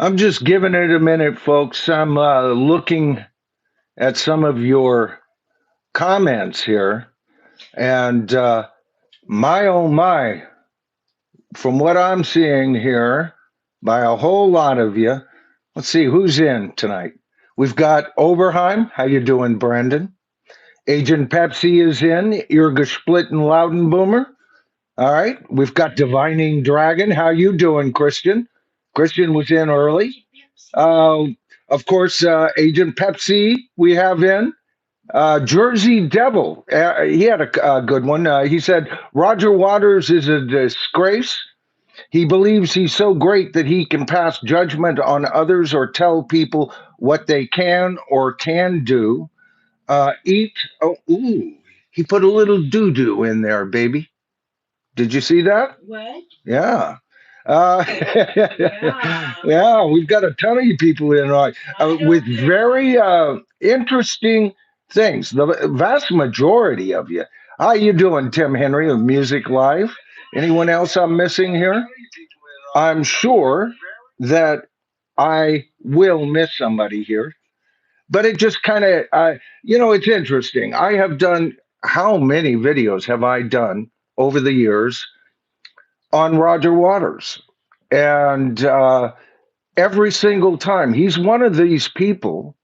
I'm just giving it a minute, folks. I'm looking at some of your comments here, and my oh my, from what I'm seeing here, by a whole lot of you. Let's see who's in tonight. We've got Oberheim. How you doing, Brandon? Agent Pepsi is in. Irga Split and Loudenboomer. All right. We've got Divining Dragon. How you doing, Christian? Christian was in early. Uh, of course, Agent Pepsi we have in. Jersey Devil, he had a good one. He said, Roger Waters is a disgrace. He believes he's so great that he can pass judgment on others or tell people what they can or can do. Eat, oh, ooh, he put a little doo doo in there, baby. Did you see that? What? Yeah. Yeah, we've got a ton of you people in with very interesting things. The vast majority of you. How you doing, Tim Henry of Music Live? Anyone else I'm missing here? I'm sure that I will miss somebody here, but it just kind of, it's interesting. I have done, how many videos have I done over the years on Roger Waters? And every single time, he's one of these people,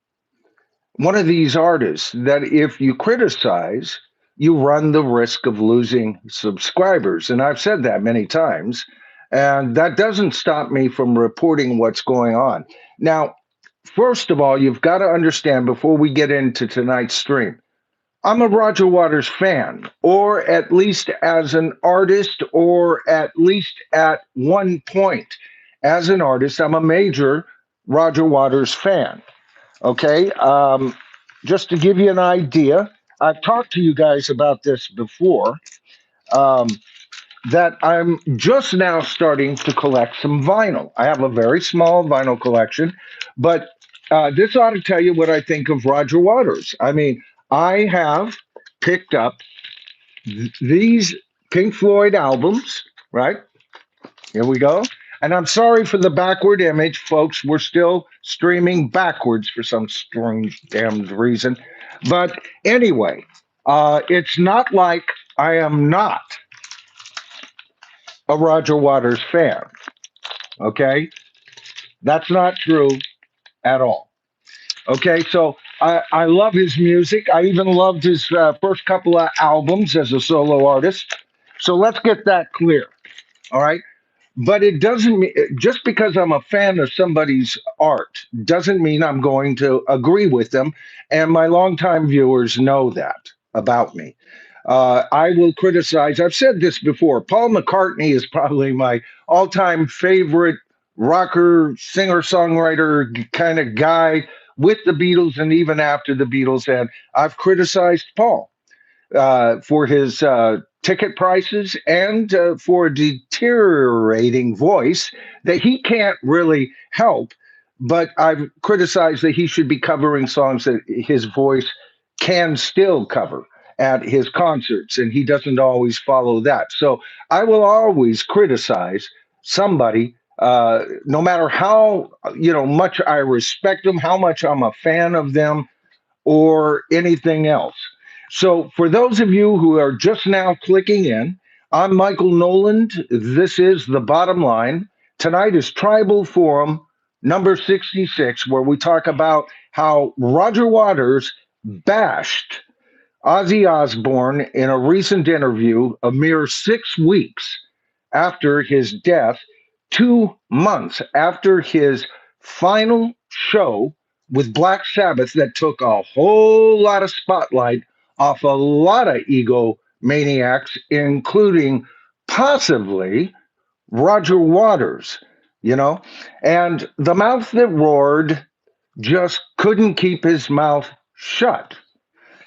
one of these artists that if you criticize, you run the risk of losing subscribers. And I've said that many times. And that doesn't stop me from reporting what's going on. Now, first of all, you've got to understand before we get into tonight's stream, I'm a Roger Waters fan, or at least as an artist, or at least at one point as an artist, I'm a major Roger Waters fan. Okay. Just to give you an idea, I've talked to you guys about this before, um, that I'm just now starting to collect some vinyl. I have a very small vinyl collection, but this ought to tell you what I think of Roger Waters. I mean, I have picked up these Pink Floyd albums, right? Here we go. And I'm sorry for the backward image, folks. We're still streaming backwards for some strange damned reason. But anyway, it's not like I am not a Roger Waters fan. Okay? That's not true at all. Okay, so I love his music. I even loved his first couple of albums as a solo artist. So let's get that clear. All right. But it doesn't mean, just because I'm a fan of somebody's art doesn't mean I'm going to agree with them. And my longtime viewers know that about me. I will criticize, I've said this before. Paul McCartney is probably my all time favorite rocker, singer songwriter kind of guy with the Beatles and even after the Beatles. And I've criticized Paul for his ticket prices and for a deteriorating voice that he can't really help. But I've criticized that he should be covering songs that his voice can still cover at his concerts, and he doesn't always follow that. So I will always criticize somebody, no matter how much I respect them, how much I'm a fan of them, or anything else. So, for those of you who are just now clicking in, I'm Michael Noland. This is The Bottom Line. Tonight is Tribal Forum number 66, where we talk about how Roger Waters bashed Ozzy Osbourne in a recent interview a mere 6 weeks after his death, 2 months after his final show with Black Sabbath that took a whole lot of spotlight off a lot of egomaniacs, including possibly Roger Waters, you know? And the mouth that roared just couldn't keep his mouth shut.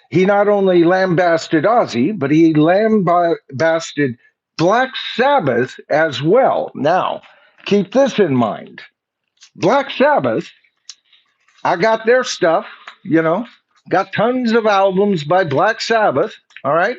He not only lambasted Ozzy, but he lambasted Black Sabbath as well. Now, keep this in mind. Black Sabbath, I got their stuff, got tons of albums by Black Sabbath, all right?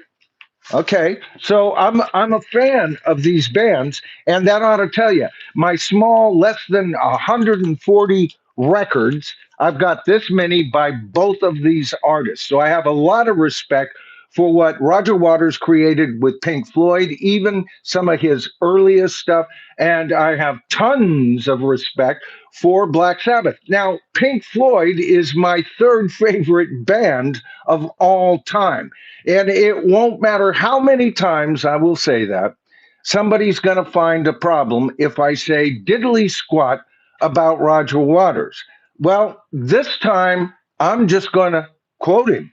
Okay, so I'm a fan of these bands, and that ought to tell you. My small, less than 140 records, I've got this many by both of these artists. So I have a lot of respect for what Roger Waters created with Pink Floyd, even some of his earliest stuff, and I have tons of respect for Black Sabbath. Now, Pink Floyd is my third favorite band of all time. And it won't matter how many times I will say that, somebody's going to find a problem if I say diddly squat about Roger Waters. Well, this time I'm just going to quote him,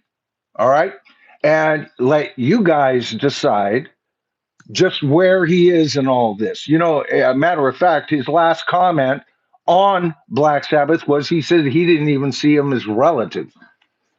all right? And let you guys decide just where he is in all this. You know, a matter of fact, his last comment on Black Sabbath was he said he didn't even see him as relative,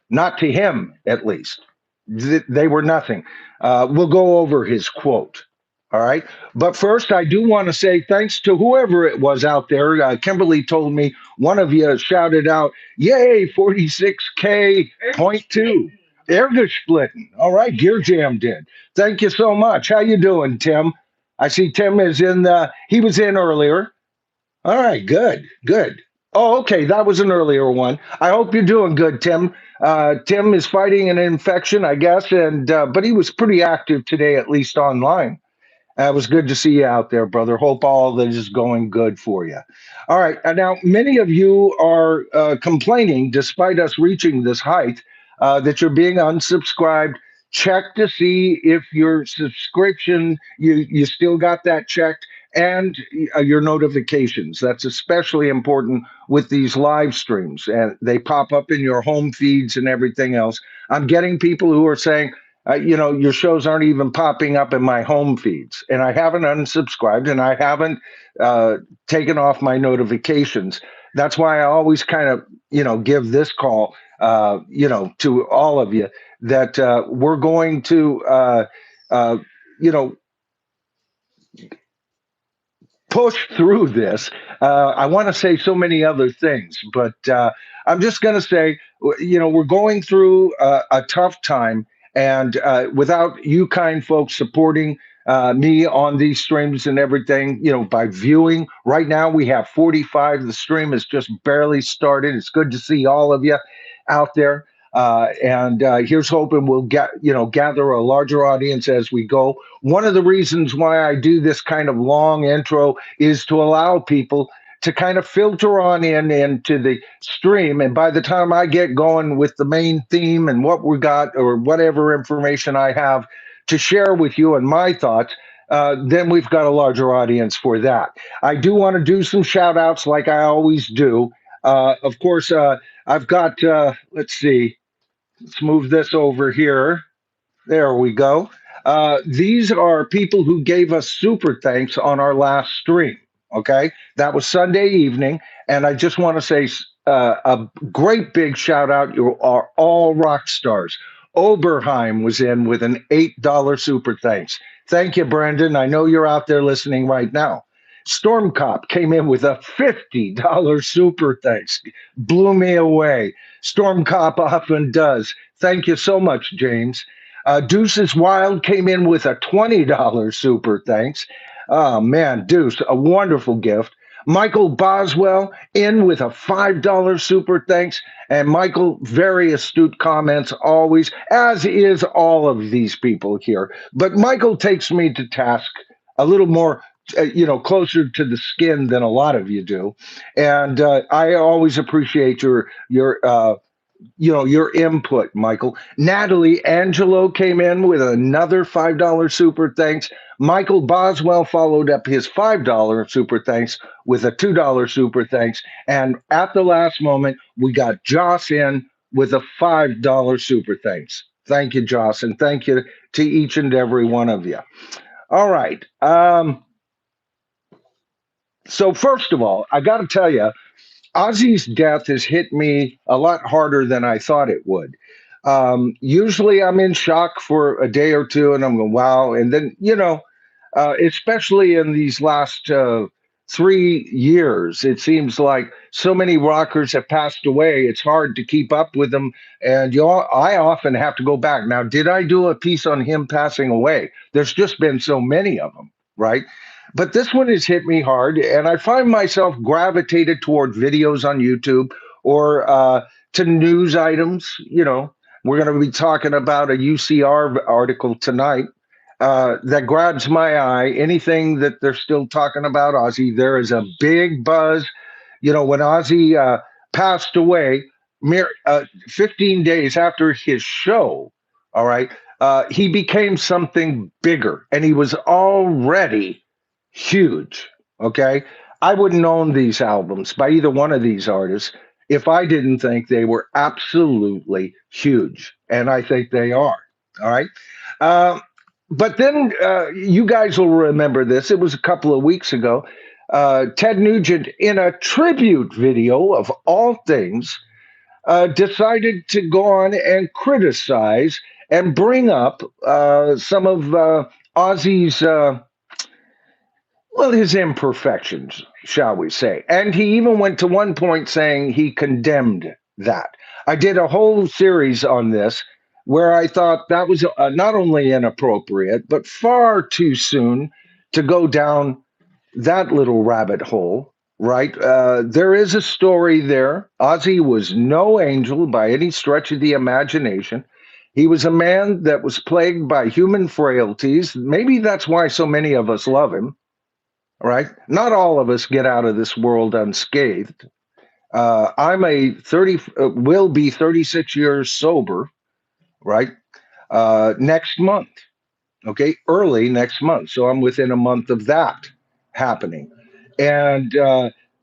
not to him, at least. They were nothing. We'll go over his quote. All right. But first, I do want to say thanks to whoever it was out there. Kimberly told me one of you shouted out, "Yay, 46K point two. Air splitting. All right. Gear Jam did. Thank you so much. How you doing, Tim? I see Tim is in he was in earlier. All right, good, good. Oh, okay, that was an earlier one. I hope you're doing good, Tim. Tim is fighting an infection, I guess, and but he was pretty active today, at least online. It was good to see you out there, brother. Hope all that is going good for you. All right. Now, many of you are complaining, despite us reaching this height, that you're being unsubscribed. Check to see if your subscription, you still got that checked, and your notifications. That's especially important with these live streams, and they pop up in your home feeds and everything else. I'm getting people who are saying, your shows aren't even popping up in my home feeds, and I haven't unsubscribed, and I haven't taken off my notifications. That's why I always kind of, give this call, to all of you that we're going to, uh, you know, push through this. I want to say so many other things, but I'm just going to say, we're going through a tough time, and without you kind folks supporting me on these streams and everything, by viewing, right now we have 45. The stream has just barely started. It's good to see all of you out there. And here's hoping we'll gather a larger audience as we go. One of the reasons why I do this kind of long intro is to allow people to kind of filter on in into the stream. And by the time I get going with the main theme and what we got or whatever information I have to share with you and my thoughts, then we've got a larger audience for that. I do want to do some shout outs like I always do. Of course, I've got, let's see, let's move this over here. There we go. These are people who gave us super thanks on our last stream. Okay. That was Sunday evening. And I just want to say a great big shout out. You are all rock stars. Oberheim was in with an $8 super thanks. Thank you, Brandon. I know you're out there listening right now. Stormcop came in with a $50 super thanks. Blew me away. Stormcop often does. Thank you so much, James. Deuce's Wild came in with a $20 super thanks. Oh, man, Deuce, a wonderful gift. Michael Boswell in with a $5 super thanks. And Michael, very astute comments always, as is all of these people here. But Michael takes me to task a little more, closer to the skin than a lot of you do. And I always appreciate your input, Michael. Natalie Angelo came in with another $5 super thanks. Michael Boswell followed up his $5 super thanks with a $2 super thanks. And at the last moment, we got Joss in with a $5 super thanks. Thank you, Joss, and thank you to each and every one of you. All right. So first of all, I got to tell you, Ozzy's death has hit me a lot harder than I thought it would. Usually I'm in shock for a day or two and I'm going, wow. And then, especially in these last 3 years. It seems like so many rockers have passed away. It's hard to keep up with them. And I often have to go back. Now, did I do a piece on him passing away? There's just been so many of them, right? But this one has hit me hard, and I find myself gravitated toward videos on YouTube or to news items. We're going to be talking about a UCR article tonight that grabs my eye. Anything that they're still talking about Ozzy, there is a big buzz. When Ozzy passed away, 15 days after his show, all right, he became something bigger, and he was already huge. Okay, I wouldn't own these albums by either one of these artists if I didn't think they were absolutely huge, and I think they are. All right. Um, but then you guys will remember this. It was a couple of weeks ago. Ted Nugent, in a tribute video of all things, decided to go on and criticize and bring up some of Ozzy's, his imperfections, shall we say. And he even went to one point saying he condemned that. I did a whole series on this where I thought that was not only inappropriate, but far too soon to go down that little rabbit hole, right? There is a story there. Ozzy was no angel by any stretch of the imagination. He was a man that was plagued by human frailties. Maybe that's why so many of us love him, right? Not all of us get out of this world unscathed. I'm will be 36 years sober, right? Next month, okay, early next month. So I'm within a month of that happening. And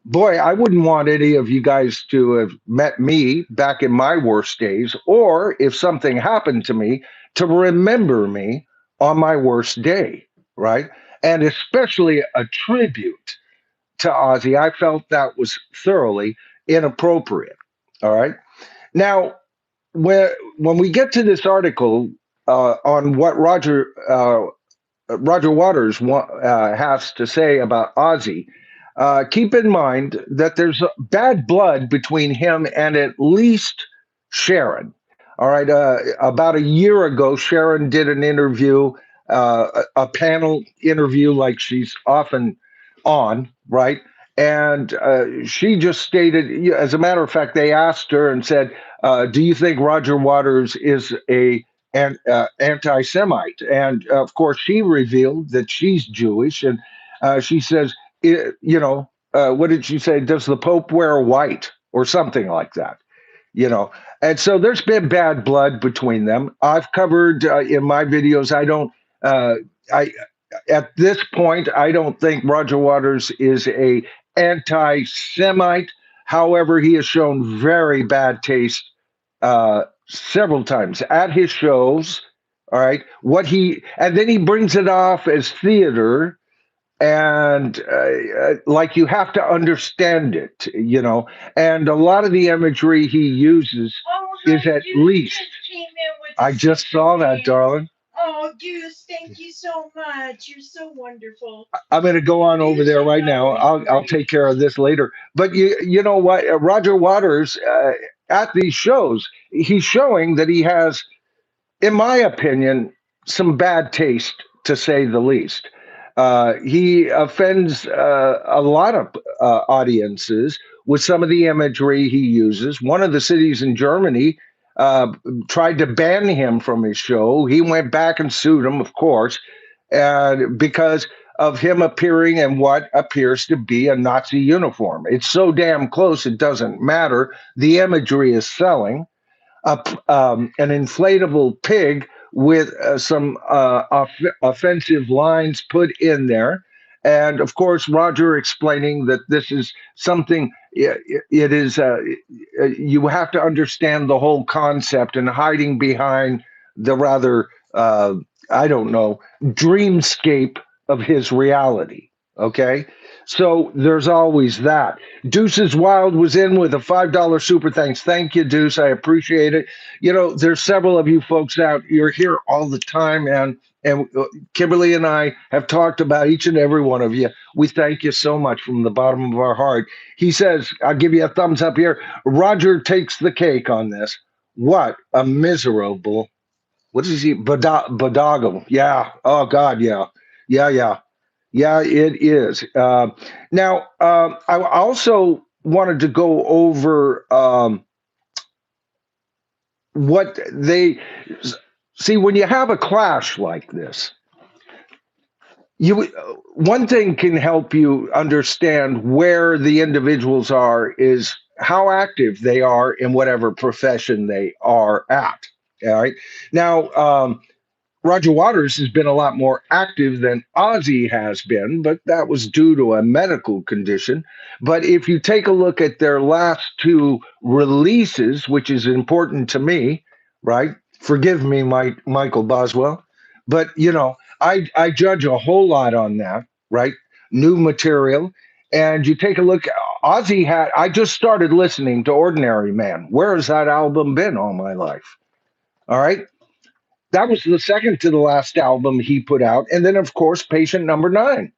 boy, I wouldn't want any of you guys to have met me back in my worst days, or if something happened to me, to remember me on my worst day, right? And especially a tribute to Ozzy. I felt that was thoroughly inappropriate. All right. Now, when we get to this article on what Roger Waters has to say about Ozzy, keep in mind that there's bad blood between him and at least Sharon. All right. About a year ago, Sharon did an interview, a panel interview like she's often on, right? And she just stated, as a matter of fact, they asked her and said, "Do you think Roger Waters is an anti-Semite?" And of course, she revealed that she's Jewish, and she says, what did she say? Does the Pope wear white or something like that? And so there's been bad blood between them. I've covered in my videos. I don't. I At this point, I don't think Roger Waters is a anti-Semite. However, he has shown very bad taste several times at his shows. All right, and then he brings it off as theater, and like you have to understand it, And a lot of the imagery he uses is at least. I just saw that, darling. Oh, Goose, thank you so much. You're so wonderful. I'm going to go on over there right now. I'll take care of this later. But you know what? Roger Waters at these shows, he's showing that he has, in my opinion, some bad taste, to say the least. He offends a lot of audiences with some of the imagery he uses. One of the cities in Germany uh, tried to ban him from his show. He went back and sued him, of course, because of him appearing in what appears to be a Nazi uniform. It's so damn close, it doesn't matter. The imagery is selling an inflatable pig with some offensive lines put in there. And of course, Roger explaining that this is something, it is, you have to understand the whole concept, and hiding behind the rather, I don't know, dreamscape of his reality. Okay. So there's always that. Deuces Wild was in with a $5 super thanks. Thank you, Deuce. I appreciate it. There's several of you folks out. You're here all the time, man. And Kimberly and I have talked about each and every one of you. We thank you so much from the bottom of our heart. He says, I'll give you a thumbs up here. Roger takes the cake on this. What a miserable, what is he? Bodoggle. Yeah. Oh, God. Yeah. Yeah. Yeah. Yeah, it is. Now, I also wanted to go over what they see when you have a clash like this. You one thing can help you understand where the individuals are is how active they are in whatever profession they are at. All right. Now, Roger Waters has been a lot more active than Ozzy has been, but that was due to a medical condition. But if you take a look at their last two releases, which is important to me, right? Forgive me, Michael Boswell, but I judge a whole lot on that, right? New material, and you take a look. Ozzy had. I just started listening to Ordinary Man. Where has that album been all my life? All right, that was the second to the last album he put out. And then, of course, Patient Number Nine.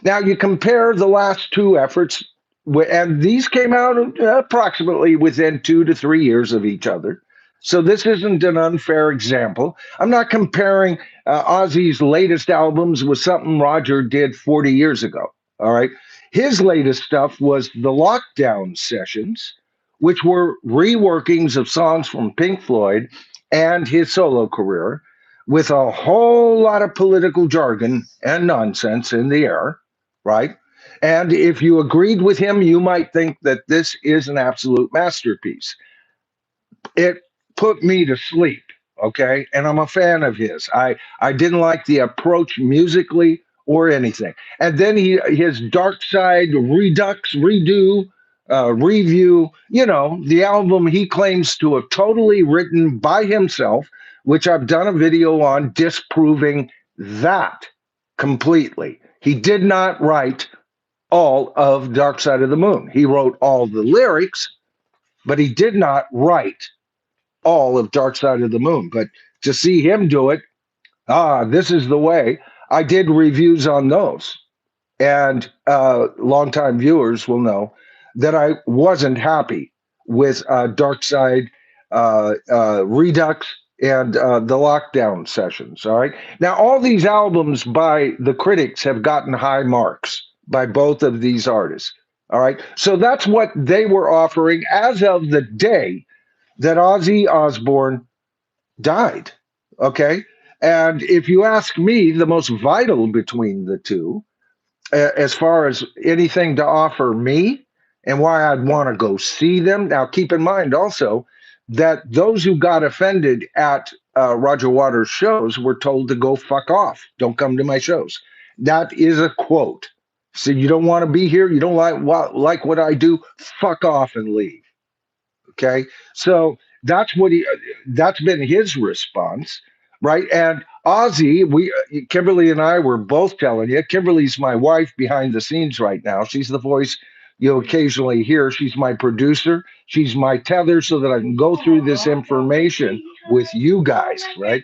Now, you compare the last two efforts, and these came out approximately within 2 to 3 years of each other. So this isn't an unfair example. I'm not comparing Ozzy's latest albums with something Roger did 40 years ago. All right. His latest stuff was the Lockdown Sessions, which were reworkings of songs from Pink Floyd and his solo career with a whole lot of political jargon and nonsense in the air, right? And if you agreed with him, you might think that this is an absolute masterpiece. It put me to sleep, okay? And I'm a fan of his. I didn't like the approach musically or anything. And then his Dark Side Redux redo review, the album he claims to have totally written by himself, which I've done a video on disproving that completely. He did not write all of Dark Side of the Moon. He wrote all the lyrics, but he did not write all of Dark Side of the Moon. But to see him do it, this is the way. I did reviews on those, and longtime viewers will know that I wasn't happy with Dark Side Redux and the Lockdown Sessions. All right. Now, all these albums by the critics have gotten high marks by both of these artists. All right. So that's what they were offering as of the day that Ozzy Osbourne died. Okay. And if you ask me, the most vital between the two, as far as anything to offer me and why I'd want to go see them. Now, keep in mind also that those who got offended at Roger Waters' shows were told to go fuck off. Don't come to my shows. That is a quote. So you don't want to be here. You don't like what I do. Fuck off and leave. Okay, so that's been his response, right? And Ozzy, Kimberly and I were both telling you. Kimberly's my wife behind the scenes right now. She's the voice you occasionally hear. She's my producer. She's my tether so that I can go through this information with you guys, right?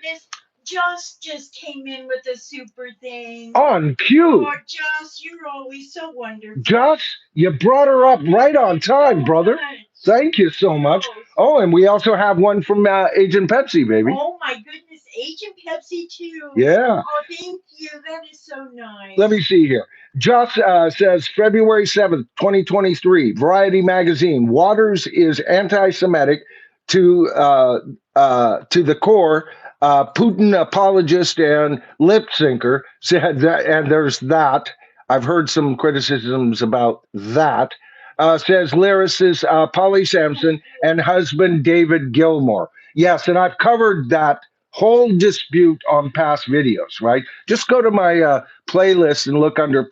Just came in with a super thing. On cue. Oh, Joss, you're always so wonderful. Joss, you brought her up right on time, brother. Thank you so much. Oh, and we also have one from Agent Pepsi, baby. Oh my goodness, Agent Pepsi too. Yeah. Oh, thank you. That is so nice. Let me see here. Joss says February 7th, 2023, Variety Magazine. Waters is anti-Semitic to the core. Putin apologist and lip syncer said that, and there's that. I've heard some criticisms about that. Says lyricist Polly Sampson and husband David Gilmour. Yes, and I've covered that whole dispute on past videos, right? Just go to my playlist and look under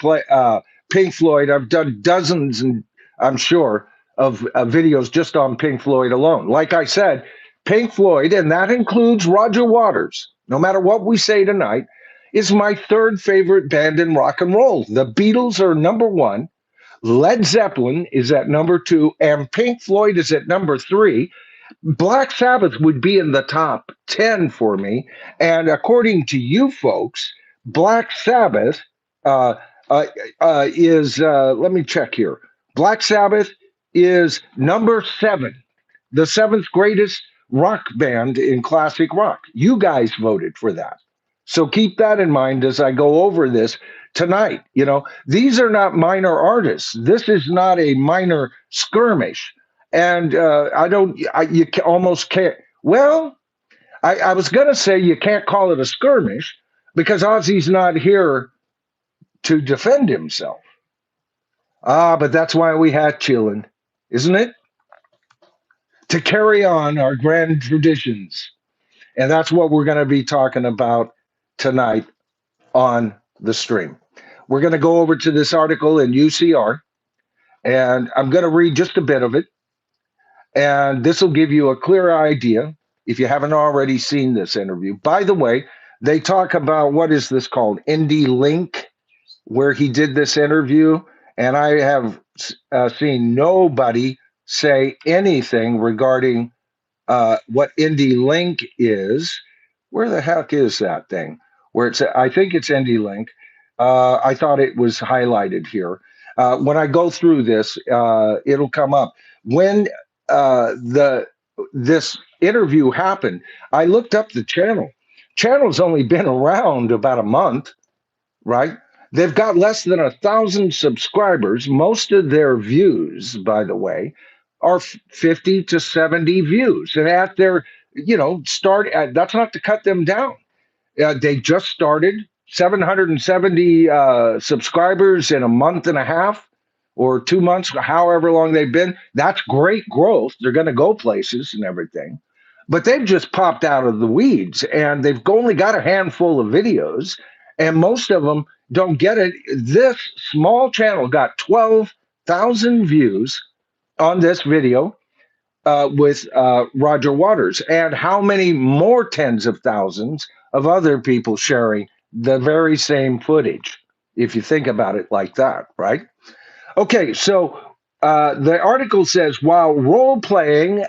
Pink Floyd. I've done dozens, and I'm sure, of videos just on Pink Floyd alone. Like I said, Pink Floyd, and that includes Roger Waters, no matter what we say tonight, is my third favorite band in rock and roll. The Beatles are number one. Led Zeppelin is at number two, and Pink Floyd is at number three. Black Sabbath would be in the top 10 for me. And according to you folks, Black Sabbath uh, uh, let me check here. Black Sabbath is number seven, the seventh greatest rock band in classic rock. You guys voted for that. So keep that in mind as I go over this tonight. You know, these are not minor artists. This is not a minor skirmish. And I don't, you almost can't. Well, I was going to say you can't call it a skirmish because Ozzy's not here to defend himself. Ah, but that's why we had chillin', isn't it? To carry on our grand traditions. And that's what we're going to be talking about tonight on the stream. We're going to go over to this article in UCR, and I'm going to read just a bit of it. And this will give you a clear idea if you haven't already seen this interview. By the way, they talk about what is this called? Indie Link, where he did this interview. And I have seen nobody say anything regarding what Indie Link is. Where the heck is that thing? Where it's, I think it's Indie Link. I thought it was highlighted here. When I go through this, it'll come up. When the this interview happened, I looked up the channel. Channel's only been around about a month, right? They've got less than 1,000 subscribers. Most of their views, by the way, are 50 to 70 views. And at their, start at, that's not to cut them down. They just started 770 subscribers in a month and a half or 2 months, however long they've been. That's great growth. They're going to go places and everything. But they've just popped out of the weeds and they've only got a handful of videos, and most of them don't get it. This small channel got 12,000 views on this video with Roger Waters, and how many more tens of thousands of other people sharing the very same footage, if you think about it like that, right? Okay, so the article says while role playing,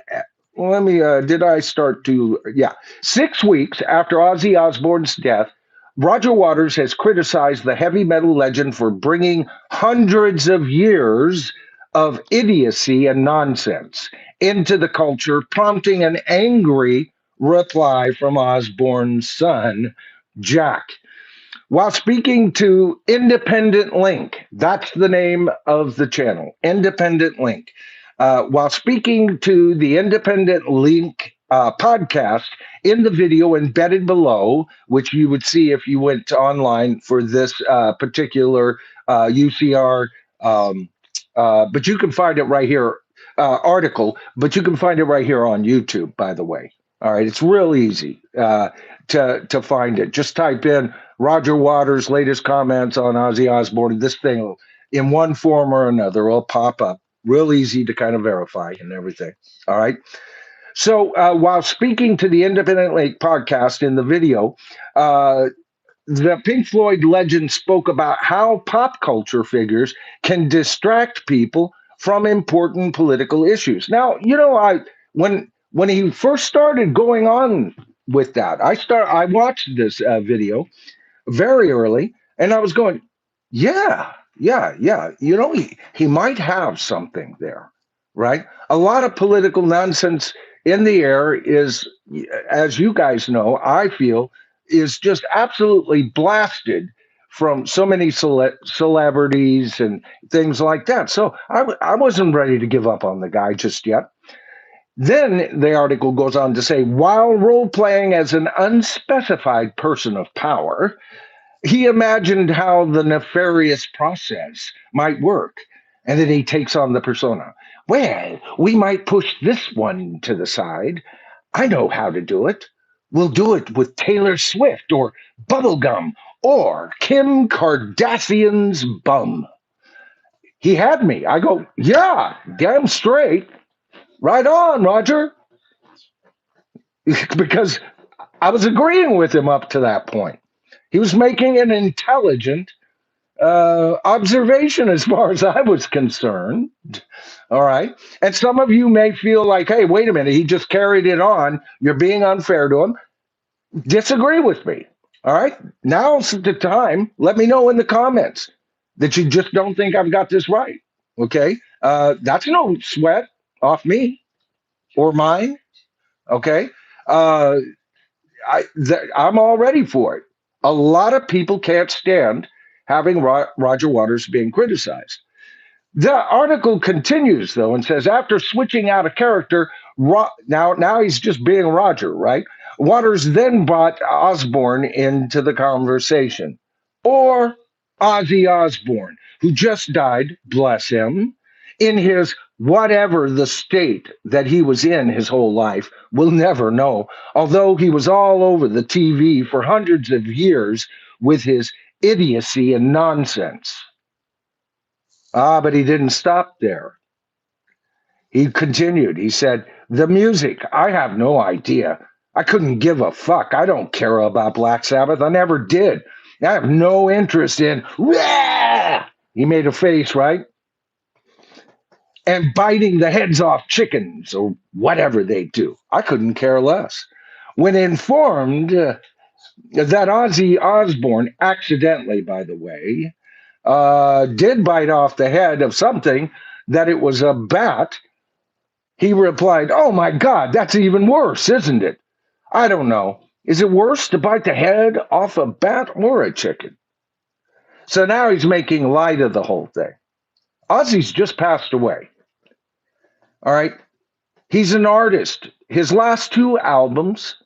let me, did I start to, yeah, 6 weeks after Ozzy Osbourne's death, Roger Waters has criticized the heavy metal legend for bringing hundreds of years of idiocy and nonsense into the culture, prompting an angry reply from Osbourne's son, Jack. While speaking to Independent Link, that's the name of the channel, Independent Link. While speaking to the Independent Link podcast, in the video embedded below, which you would see if you went online for this particular UCR, but you can find it right here, article, but you can find it right here on YouTube, by the way. All right, it's real easy to find it. Just type in Roger Waters' latest comments on Ozzy Osbourne. This thing, in one form or another, will pop up. Real easy to kind of verify and everything. All right. So while speaking to the Independent Link podcast in the video, the Pink Floyd legend spoke about how pop culture figures can distract people from important political issues. Now, when he first started going on with that, I watched this video very early, and I was going, yeah, yeah, yeah. He might have something there, right? A lot of political nonsense in the air is, as you guys know, I feel, is just absolutely blasted from so many celebrities and things like that. So I wasn't ready to give up on the guy just yet. Then the article goes on to say, while role playing as an unspecified person of power, he imagined how the nefarious process might work. And then he takes on the persona. Well, we might push this one to the side. I know how to do it. We'll do it with Taylor Swift or Bubblegum or Kim Kardashian's bum. He had me. I go, yeah, damn straight. Right on, Roger. Because I was agreeing with him up to that point. He was making an intelligent observation as far as I was concerned. All right. And some of you may feel like, hey, wait a minute, he just carried it on. You're being unfair to him. Disagree with me. All right. Now's the time. Let me know in the comments that you just don't think I've got this right. Okay. That's no sweat off me or mine. Okay. Uh, I'm all ready for it. A lot of people can't stand having Roger Waters being criticized. The article continues though and says after switching out a character, now he's just being Roger, right? Waters then brought Osborne into the conversation, or Ozzy Osbourne, who just died, bless him, in his whatever the state that he was in his whole life. We'll never know. Although he was all over the TV for hundreds of years with his idiocy and nonsense. But he didn't stop there. He continued. He said, the music, I have no idea. I couldn't give a fuck. I don't care about Black Sabbath. I never did. I have no interest in. Rah! He made a face, right? And biting the heads off chickens or whatever they do. I couldn't care less. When informed that Ozzy Osbourne, accidentally, by the way, did bite off the head of something, that it was a bat, he replied, oh my God, that's even worse, isn't it? I don't know. Is it worse to bite the head off a bat or a chicken? So now he's making light of the whole thing. Ozzy's just passed away. All right. He's an artist. His last two albums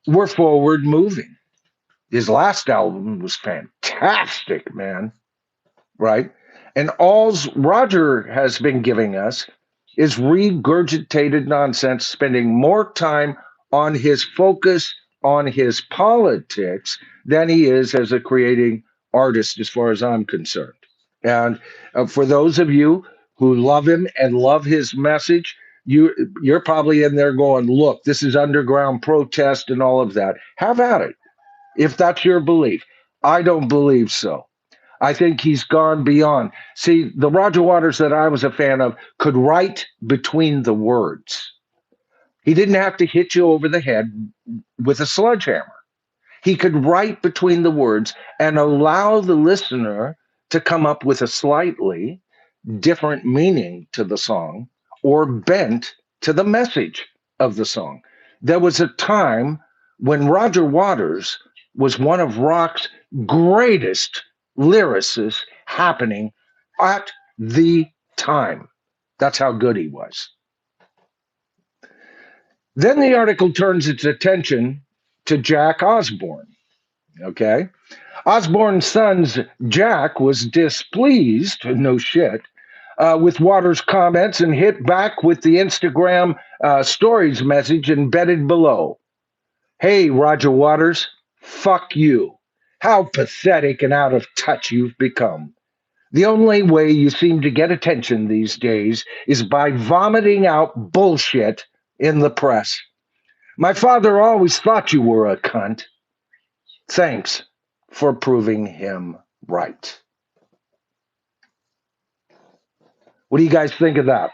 were forward moving. His last album was fantastic, man. Right? And all's Roger has been giving us is regurgitated nonsense, spending more time on his focus on his politics than he is as a creating artist, as far as I'm concerned. And for those of you who love him and love his message, you're probably in there going, look, this is underground protest and all of that. Have at it if that's your belief. I don't believe so. I think he's gone beyond. See, the Roger Waters that I was a fan of could write between the words. He didn't have to hit you over the head with a sledgehammer. He could write between the words and allow the listener to come up with a slightly different meaning to the song or bent to the message of the song. There was a time when Roger Waters was one of rock's greatest lyricists happening at the time. That's how good he was. Then the article turns its attention to Jack Osbourne. Okay. Osbourne's son's Jack was displeased, no shit, with Waters' comments and hit back with the Instagram stories message embedded below. Hey, Roger Waters, fuck you. How pathetic and out of touch you've become. The only way you seem to get attention these days is by vomiting out bullshit in the press. My father always thought you were a cunt. Thanks for proving him right. What do you guys think of that?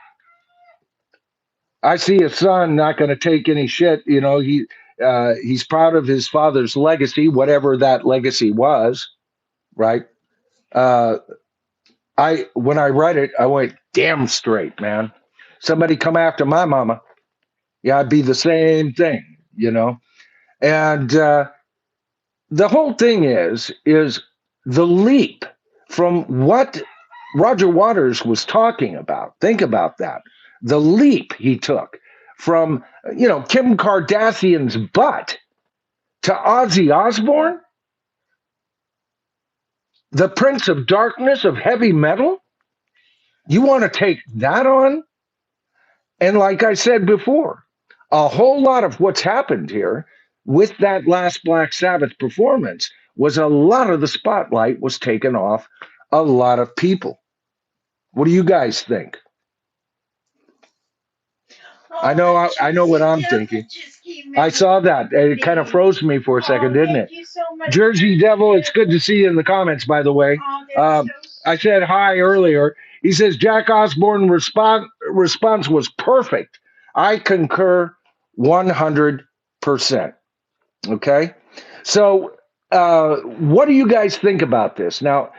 I see a son not going to take any shit. You know, he's proud of his father's legacy, whatever that legacy was, right? Uh, I when I read it, I went, damn straight, man. Somebody come after my mama. Yeah, I'd be the same thing, you know. And the whole thing is the leap from what Roger Waters was talking about. Think about that. The leap he took from, Kim Kardashian's butt to Ozzy Osbourne, the Prince of Darkness of heavy metal. You want to take that on? And like I said before, a whole lot of what's happened here with that last Black Sabbath performance was a lot of the spotlight was taken off a lot of people. What do you guys think? I know. I know what I'm thinking. I saw that. It kind of froze me for a second, didn't it? Jersey Devil, it's good to see you in the comments, by the way. I said hi earlier. He says Jack Osbourne response was perfect. I concur 100%. Okay. So, what do you guys think about this? Now,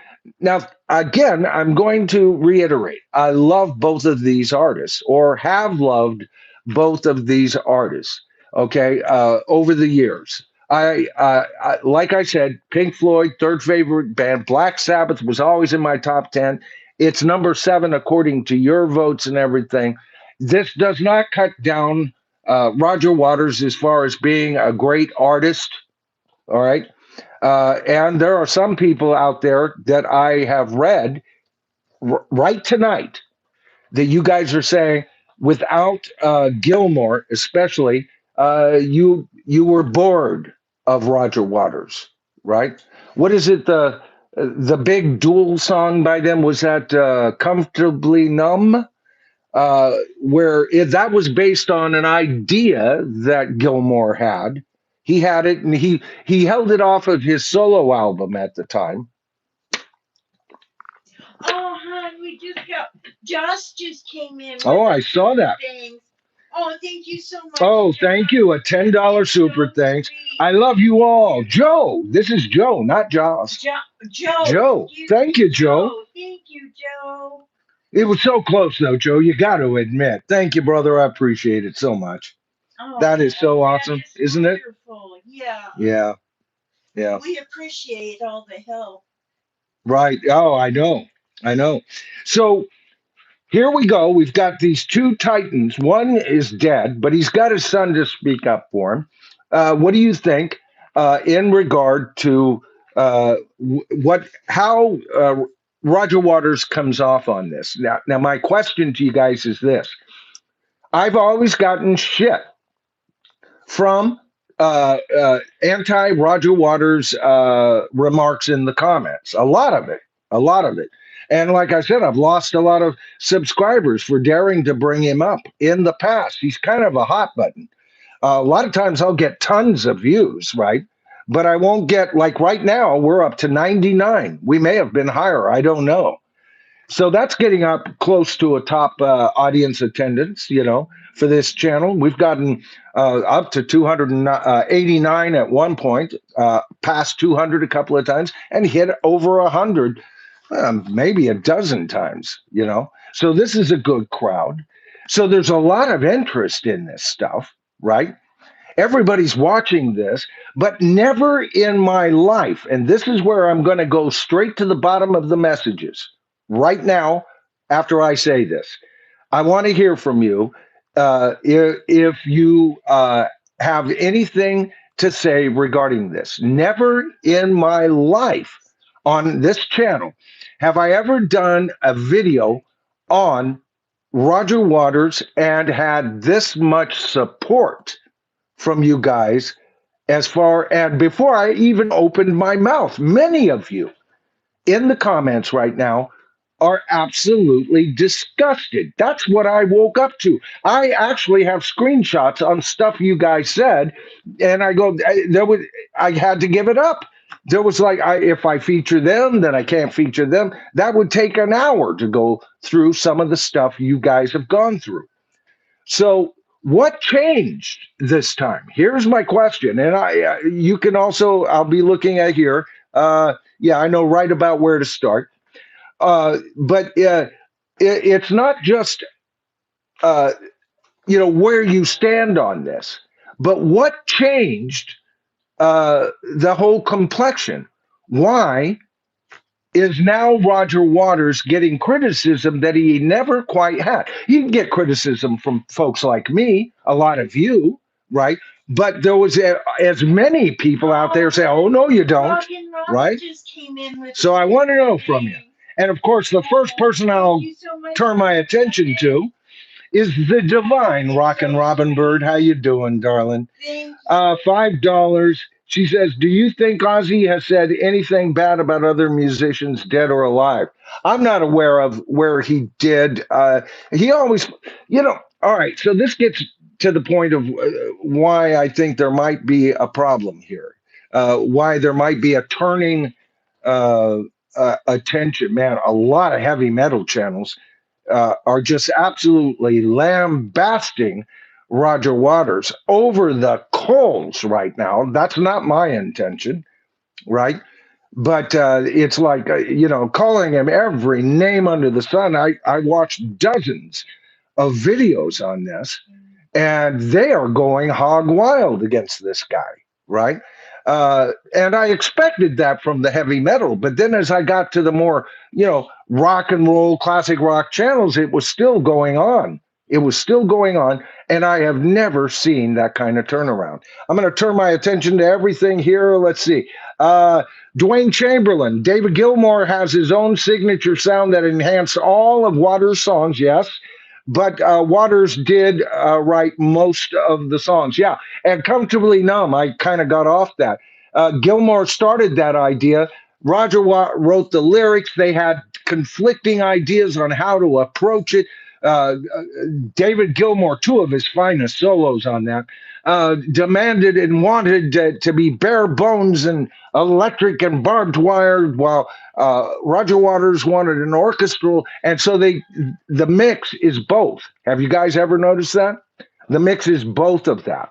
again, I'm going to reiterate. I love both of these artists, or have loved both of these artists. Okay, over the years, like I said, Pink Floyd, third favorite band. Black Sabbath was always in my top 10. It's number 7 according to your votes and everything. This does not cut down Roger Waters as far as being a great artist. All right. And there are some people out there that I have read right tonight that you guys are saying without Gilmore, especially, you were bored of Roger Waters, right? What is it? The big dual song by them was that "Comfortably Numb." That was based on an idea that Gilmore had. He had it, and he held it off of his solo album at the time. Oh, hon, we just got Josh just came in. Oh, I saw that. Things. Oh, thank you so much. Oh, thank you. A $10 super thanks. I love you all. Joe, this is Joe, not Josh. Joe. Joe. Thank you, Joe. Thank you, Joe. It was so close, though, Joe. You got to admit. Thank you, brother. I appreciate it so much. Oh, that is so awesome, isn't it? Wonderful. Yeah. Yeah. Yeah. We appreciate all the help. Right. Oh, I know. I know. So here we go. We've got these two titans. One is dead, but he's got his son to speak up for him. What do you think in regard to how Roger Waters comes off on this? Now, my question to you guys is this: I've always gotten shit from anti Roger Waters remarks in the comments. A lot of it. A lot of it. And like I said, I've lost a lot of subscribers for daring to bring him up in the past. He's kind of a hot button. A lot of times I'll get tons of views, right? But I won't get, like right now, we're up to 99. We may have been higher. I don't know. So that's getting up close to a top audience attendance, for this channel. We've gotten up to 289 at one point, past 200 a couple of times, and hit over 100, maybe a dozen times. So this is a good crowd. So there's a lot of interest in this stuff, right? Everybody's watching this, but never in my life, and this is where I'm going to go straight to the bottom of the messages right now after I say this. I want to hear from you if you have anything to say regarding this. Never in my life on this channel have I ever done a video on Roger Waters and had this much support from you guys and before I even opened my mouth. Many of you in the comments right now are absolutely disgusted. That's what I woke up to. I actually have screenshots on stuff you guys said, and I had to give it up. There was like, if I feature them, then I can't feature them. That would take an hour to go through some of the stuff you guys have gone through. So what changed this time? Here's my question, and you can also, I'll be looking at here. Yeah, I know right about where to start. But it's not just where you stand on this, but what changed the whole complexion? Why is now Roger Waters getting criticism that he never quite had? You can get criticism from folks like me, a lot of you, right? But there was as many people out there say, "Oh no, you don't," right? So I want to know from you. And of course, the first person I'll turn my attention to is the divine Rockin' Robin Bird. How you doing, darling? $5. She says, "Do you think Ozzy has said anything bad about other musicians, dead or alive?" I'm not aware of where he did. He always, you know. All right, so this gets to the point of why I think there might be a problem here. Why there might be a turning uh, attention. Man, a lot of heavy metal channels are just absolutely lambasting Roger Waters over the coals right now. That's not my intention, right? But it's like, calling him every name under the sun. I watched dozens of videos on this, and they are going hog wild against this guy, right? And I expected that from the heavy metal, but then as I got to the more, rock and roll, classic rock channels, it was still going on. It was still going on, and I have never seen that kind of turnaround. I'm going to turn my attention to everything here. Let's see. Dwayne Chamberlain, David Gilmour has his own signature sound that enhanced all of Waters' songs, yes, but Waters did write most of the songs. Yeah, and Comfortably Numb, I kind of got off that. Gilmore started that idea. Roger Watt wrote the lyrics. They had conflicting ideas on how to approach it. David Gilmour, two of his finest solos on that, demanded and wanted to be bare bones and electric and barbed wire, while Roger Waters wanted an orchestral, and so the mix is both. Have you guys ever noticed that? The mix is both of that.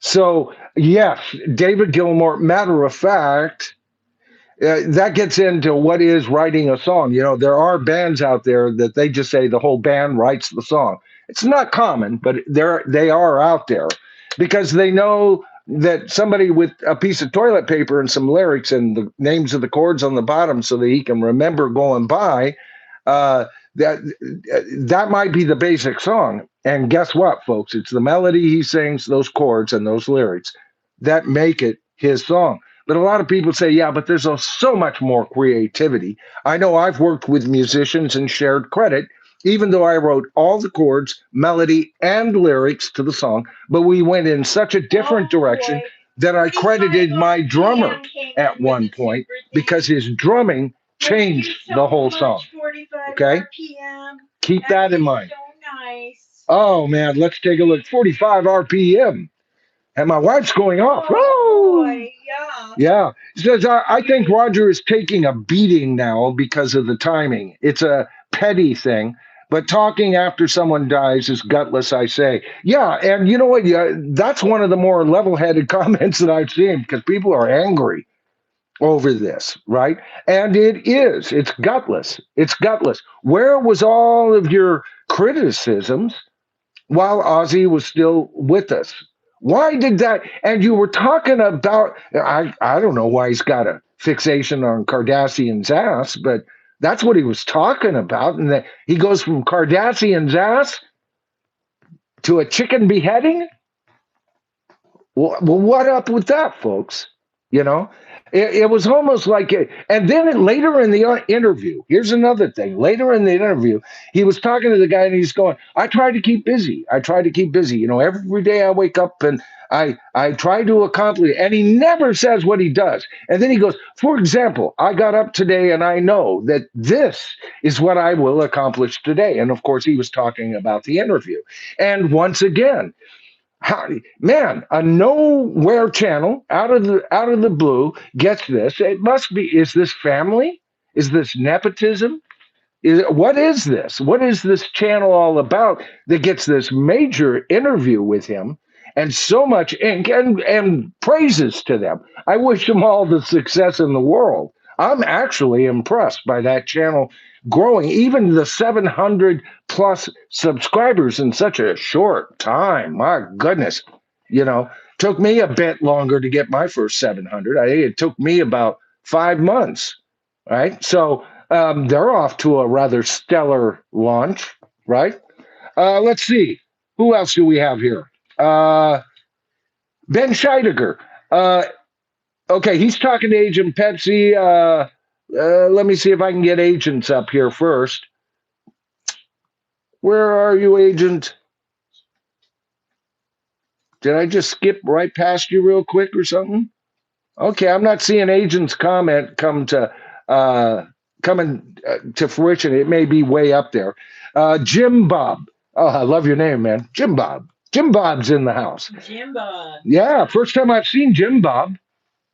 So yes, David Gilmour. Matter of fact, that gets into what is writing a song. There are bands out there that they just say the whole band writes the song. It's not common, but they are out there because they know that somebody with a piece of toilet paper and some lyrics and the names of the chords on the bottom so that he can remember going by, uh, that that might be the basic song. And guess what, folks? It's the melody he sings, those chords, and those lyrics that make it his song. But a lot of people say, yeah, but there's so much more creativity. I know I've worked with musicians and shared credit, even though I wrote all the chords, melody, and lyrics to the song, but we went in such a different direction that I credited my drummer at one point because his drumming changed the whole song. Okay? Keep that in mind. Oh, man, let's take a look. 45 RPM. And my wife's going off. Oh, Woo! boy, yeah. Yeah. She says, I think Roger is taking a beating now because of the timing. It's a petty thing, but talking after someone dies is gutless, I say. Yeah. And you know what? Yeah, that's one of the more level headed comments that I've seen because people are angry over this, right? And it is. It's gutless. It's gutless. Where was all of your criticisms while Ozzy was still with us? Why did that? And you were talking about, I don't know why he's got a fixation on Kardashian's ass, but that's what he was talking about. And that he goes from Kardashian's ass to a chicken beheading? Well, what up with that, folks? You know, it was almost like, and then later in the interview, here's another thing. Later in the interview, he was talking to the guy and he's going, I try to keep busy. I try to keep busy. Every day I wake up and I try to accomplish, and he never says what he does. And then he goes, for example, I got up today and I know that this is what I will accomplish today. And of course, he was talking about the interview. And once again, how, man, a nowhere channel out of the blue gets this. It must be. Is this family? Is this nepotism? What is this? What is this channel all about that gets this major interview with him and so much ink and praises to them? I wish them all the success in the world. I'm actually impressed by that channel growing, even the 700 plus subscribers in such a short time. My goodness, took me a bit longer to get my first 700. I think it took me about 5 months, right? So they're off to a rather stellar launch, right? Let's see. Who else do we have here? Ben Scheidegger. Uh, okay, he's talking to Agent Pepsi. Let me see if I can get agents up here first. Where are you, Agent? Did I just skip right past you real quick or something? Okay, I'm not seeing agent's comment uh, coming to fruition. It may be way up there. Jim Bob. Oh, I love your name, man. Jim Bob. Jim Bob's in the house. Jimbo. Yeah, first time I've seen Jim Bob.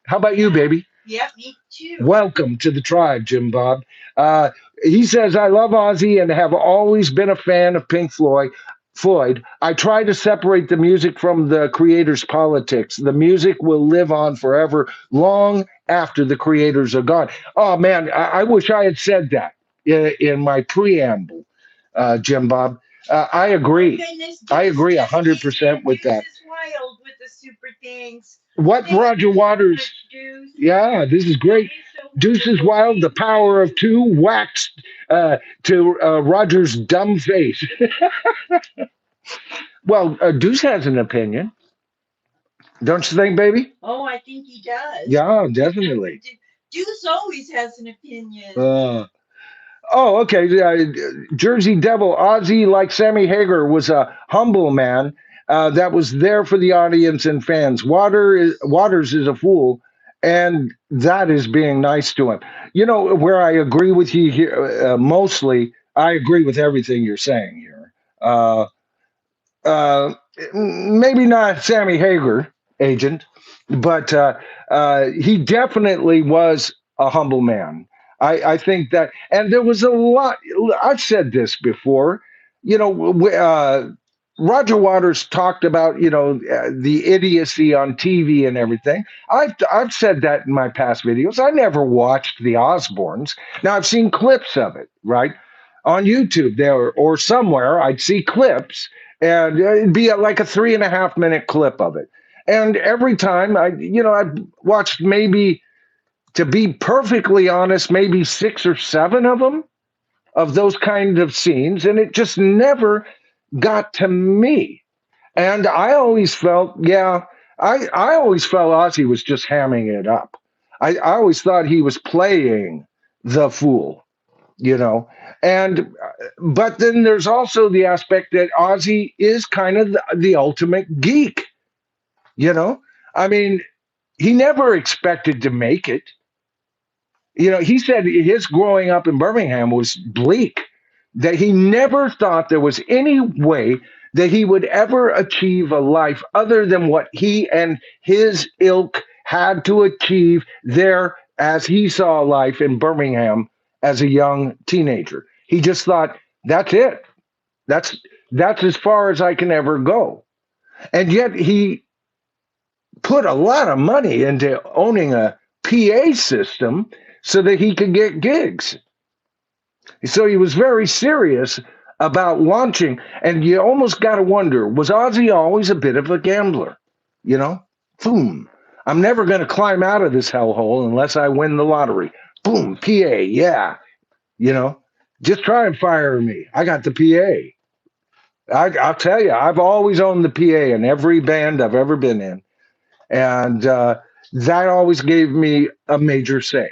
How about you, Yeah. baby? Yep, me too. Welcome to the tribe, Jim Bob. Uh, he says, I love Ozzy and have always been a fan of Pink Floyd. I try to separate the music from the creator's politics. The music will live on forever, long after the creators are gone. Oh, man, I wish I had said that in my preamble, Jim Bob. I Oh agree. goodness, I Deuce agree just came 100% in. with Deuce that. is wild with the super things. What Thank Roger you so Waters? much, Deuce. Yeah, this is That great. is so Deuces wonderful. Wild, the Thank power of you. two, waxed to Roger's dumb face. Well, Deuce has an opinion, don't you think, baby? Oh, I think he does. Yeah, definitely. Deuce always has an opinion. Uh, Oh, okay. Jersey Devil Ozzy, like Sammy Hagar, was a humble man that was there for the audience and fans. Waters is a fool, and that is being nice to him. You know where I agree with you here. Mostly, I agree with everything you're saying here. Uh, uh, Maybe not Sammy Hagar, agent, but he definitely was a humble man. I think that, and there was a lot. I've said this before. You know, Roger Waters talked about the idiocy on TV and everything. I've said that in my past videos. I never watched the Osbournes. Now I've seen clips of it, right, on YouTube there or somewhere. I'd see clips and it'd be like a 3.5 minute clip of it. And every time I've watched maybe, to be perfectly honest, maybe 6 or 7 of them, of those kind of scenes, and it just never got to me. And I always felt, yeah, I always felt Ozzy was just hamming it up. I always thought he was playing the fool, you know. And but then there's also the aspect that Ozzy is kind of the ultimate geek, you know. I mean, he never expected to make it. He said his growing up in Birmingham was bleak, that he never thought there was any way that he would ever achieve a life other than what he and his ilk had to achieve there as he saw life in Birmingham as a young teenager. He just thought, that's it. That's that's as far as I can ever go. And yet he put a lot of money into owning a PA system so that he could get gigs. So he was very serious about launching. And you almost got to wonder, was Ozzy always a bit of a gambler? You know, boom. I'm never going to climb out of this hellhole unless I win the lottery. Boom, PA, yeah. You know, just try and fire me. I got the PA. I'll tell you, I've always owned the PA in every band I've ever been in. And that always gave me a major say.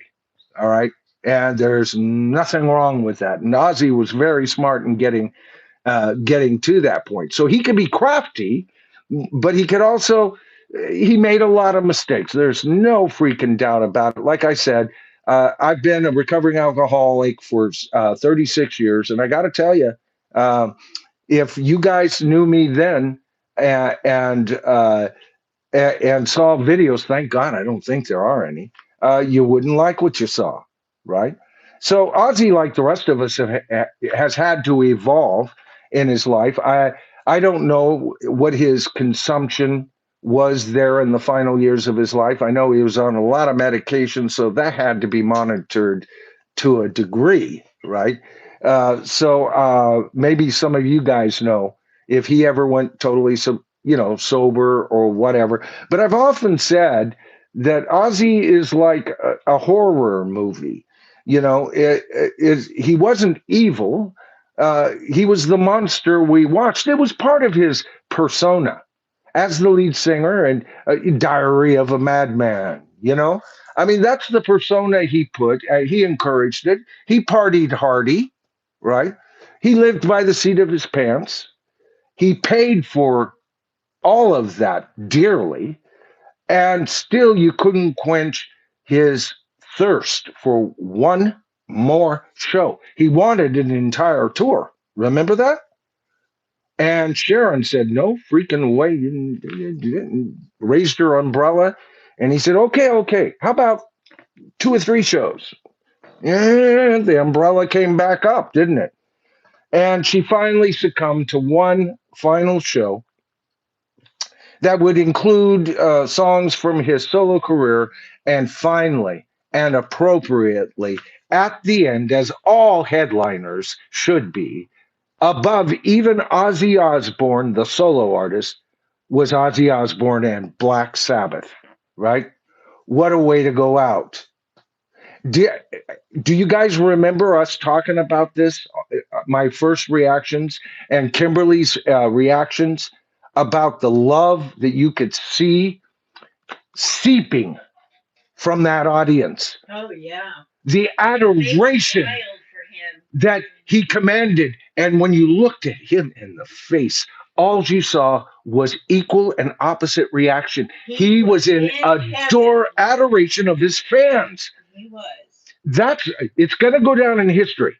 All right. And there's nothing wrong with that. And Ozzy was very smart in getting to that point. So he could be crafty, but he could also he made a lot of mistakes. There's no freaking doubt about it. Like I said, I've been a recovering alcoholic for 36 years, and I got to tell you, uh, if you guys knew me then and saw videos, thank God I don't think there are any, you wouldn't like what you saw, right? So Ozzy, like the rest of us, has had to evolve in his life. I don't know what his consumption was there in the final years of his life. I know he was on a lot of medication, so that had to be monitored to a degree, right? Maybe some of you guys know if he ever went totally sober or whatever. But I've often said that Ozzy is like a horror movie. He wasn't evil. He was the monster we watched. It was part of his persona as the lead singer and Diary of a Madman. I mean, that's the persona he put. He encouraged it. He partied hardy, right? He lived by the seat of his pants. He paid for all of that dearly. and still you couldn't quench his thirst for one more show. He wanted an entire tour. Remember that? And Sharon said, "No freaking way." Raised her umbrella. And he said, "Okay, okay. How about two or three shows?" And the umbrella came back up, didn't it? And she finally succumbed to one final show that would include songs from his solo career. And finally, and appropriately, at the end, as all headliners should be, above even Ozzy Osbourne, the solo artist, was Ozzy Osbourne and Black Sabbath, right? What a way to go out. Do, do you guys remember us talking about this? My first reactions and Kimberly's reactions about the love that you could see seeping from that audience, Oh yeah. the They were adoration wild for him. that he commanded. And when you looked at him in the face, all you saw was equal and opposite reaction. He was in adore adoration of his fans. He was. That's it's going to go down in history.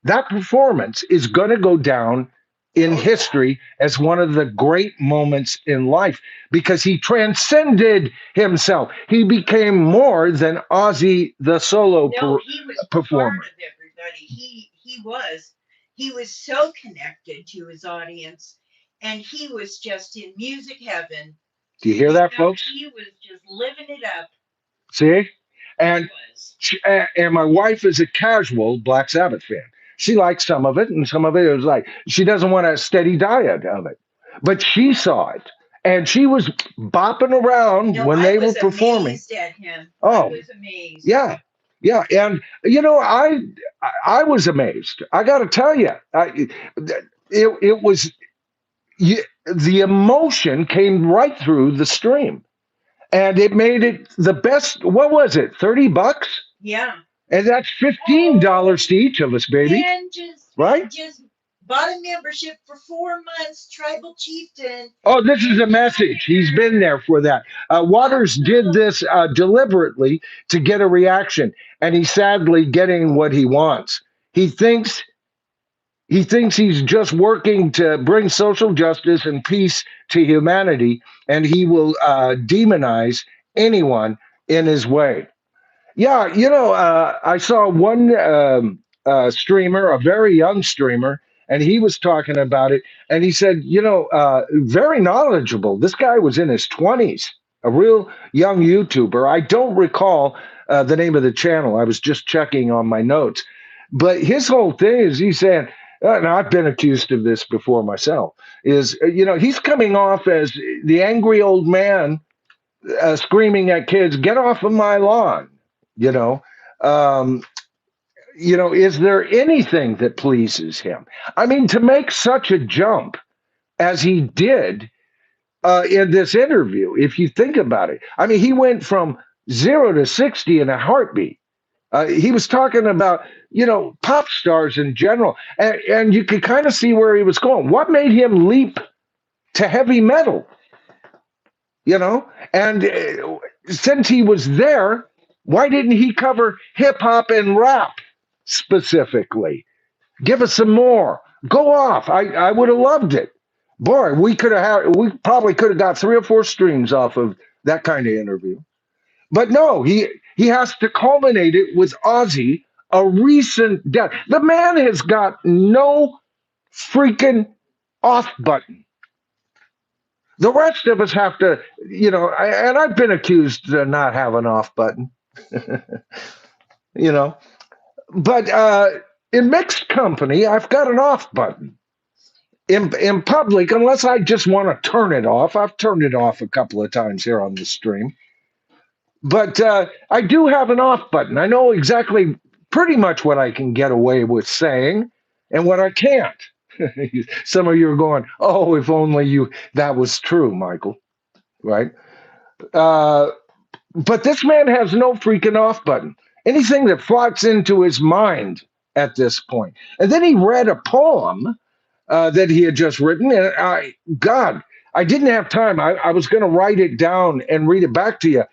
That performance is going to go down in history as one of the great moments in life because he transcended himself. He became more than Ozzy the solo No, he was performer. part of everybody. He was so connected to his audience, and he was just in music heaven. Do you hear that, You know, folks? he was just living it up. See? He And was. and my wife is a casual Black Sabbath fan. She likes some of it, and some of it is like she doesn't want a steady diet of it. But she saw it, and she was bopping around No, when I they were was performing. amazed at him. I Oh, was amazed. yeah, yeah, and I was amazed. I got to tell you, it was the emotion came right through the stream, and it made it the best. What was it? $30, Yeah. and that's $15 to each of us, baby. And just Right? just bought a membership for 4 months, Tribal Chieftain. Oh, this is a message. He's been there for that. Waters did this deliberately to get a reaction, and he's sadly getting what he wants. He thinks he thinks he's just working to bring social justice and peace to humanity, and he will demonize anyone in his way. Yeah, I saw one streamer, a very young streamer, and he was talking about it. And he said, very knowledgeable. This guy was in his 20s, a real young YouTuber. I don't recall the name of the channel. I was just checking on my notes. But his whole thing is he's saying, and I've been accused of this before myself, is, he's coming off as the angry old man screaming at kids, "Get off of my lawn!" You know, um, is there anything that pleases him? I mean, to make such a jump as he did in this interview, if you think about it, I mean, he went from 0 to 60 in a heartbeat. He was talking about, pop stars in general, and you could kind of see where he was going. What made him leap to heavy metal? And since he was there, why didn't he cover hip hop and rap specifically? Give us some more. Go off. I would have loved it. Boy, we probably could have got 3 or 4 streams off of that kind of interview. But no, he has to culminate it with Ozzy, a recent death. The man has got no freaking off button. The rest of us have to, and I've been accused of not have an off button, you know, but in mixed company, I've got an off button. In public, unless I just want to turn it off, I've turned it off a couple of times here on the stream. But I do have an off button. I know exactly pretty much what I can get away with saying and what I can't. Some of you are going, "Oh, if only that was true, Michael." Right? Uh, but this man has no freaking off button. Anything that floats into his mind at this point. And then he read a poem that he had just written, and God, I didn't have time. I was going to write it down and read it back to you.